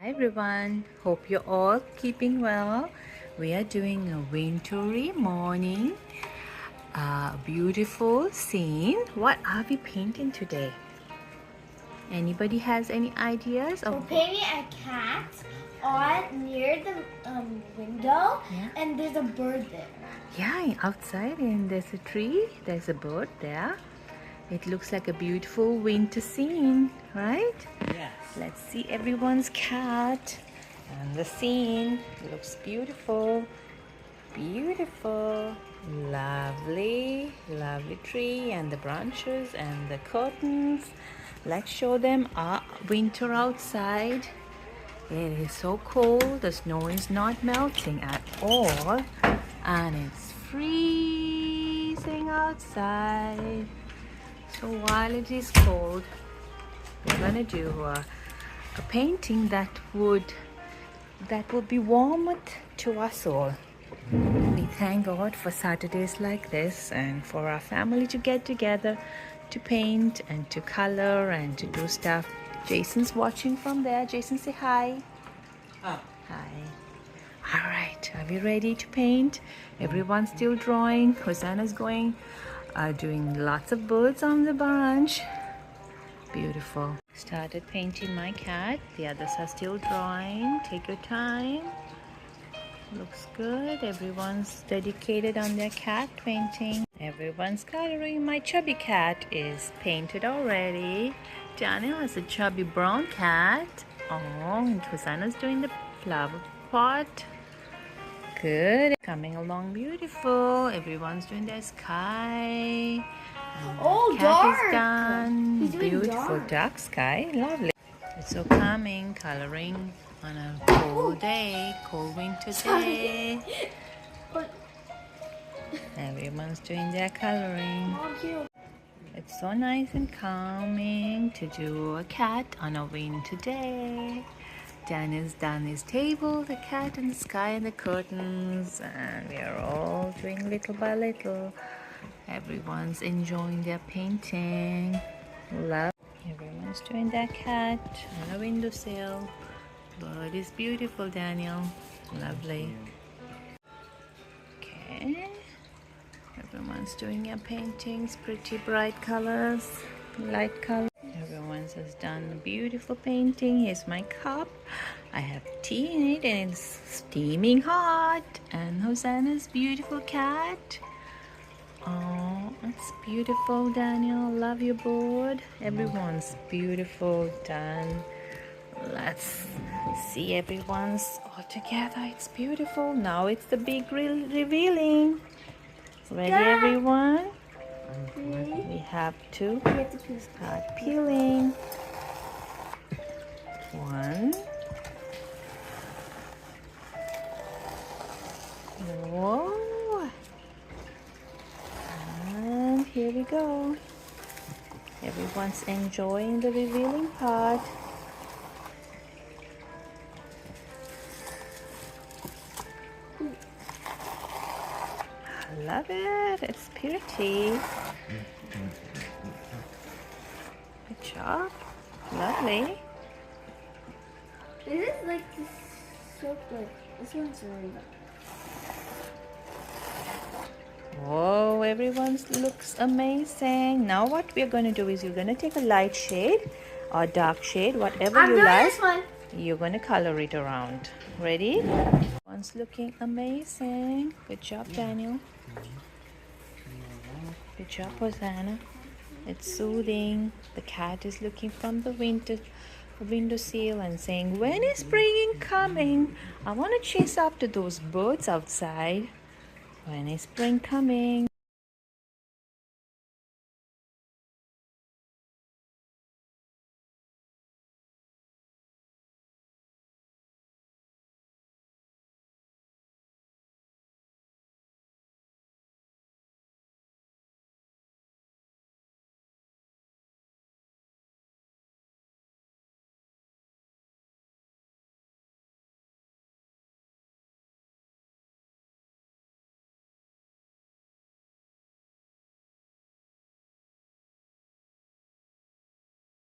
Hi everyone, hope you're all keeping well. We are doing a wintry morning, a beautiful scene. What are we painting today? Anybody has any ideas We're of painting a cat on near the window, Yeah. and there's a bird there. Yeah, outside and there's a tree, there's a bird there. It looks like a beautiful winter scene, right? Yes. Let's see everyone's cat and the scene. Looks beautiful. Beautiful. Lovely, lovely tree and the branches and the curtains. Let's show them our winter outside. It is so cold. The snow is not melting at all. And it's freezing outside. So while it is cold, we're gonna do a painting that would be warm to us all. We thank God for Saturdays like this and for our family to get together to paint and to color and to do stuff. Jason's watching from there. Jason, say hi. Hi. Hi. All right, are we ready to paint? Everyone's still drawing. Hosanna's doing lots of birds on the branch. Beautiful. Started painting my cat. The others are still drawing. Take your time. Looks good. Everyone's dedicated on their cat painting. Everyone's coloring. My chubby cat is painted already. Daniel has a chubby brown cat. Oh, and Hosanna's doing the flower pot. Good. Coming along beautiful. Everyone's doing their sky. Oh, Cat dark. is done. He's doing Beautiful dark sky. Lovely. It's so calming, coloring on a cold day, cold winter day. Everyone's doing their coloring. Oh, cute. It's so nice and calming to do a cat on a winter day. Dan has done his table, the cat and the sky and the curtains, and we are all doing little by little. Everyone's enjoying their painting. Love. Everyone's doing their cat on a windowsill. Bird is beautiful, Daniel. Lovely. Okay. Everyone's doing their paintings, pretty bright colors, light colors. Everyone has done a beautiful painting. Here's my cup. I have tea in it and it's steaming hot. And Hosanna's beautiful cat. Oh, it's beautiful, Daniel. Love your board. Everyone's beautiful, done. Let's see everyone's all together. It's beautiful. Now it's the big revealing. Ready, everyone? We have to start peeling. One. Whoa. And here we go. Everyone's enjoying the revealing part. I love it. It's pretty. Good job. Lovely. This is like so good. This one's really good. Whoa, everyone looks amazing. Now what we're going to do is you're going to take a light shade or dark shade, whatever I'm you doing like. this one. You're going to color it around. Ready? One's looking amazing. Good job, Daniel. Good job, Hosanna. It's soothing. The cat is looking from the windowsill and saying, when is spring coming? I want to chase after those birds outside. When is spring coming?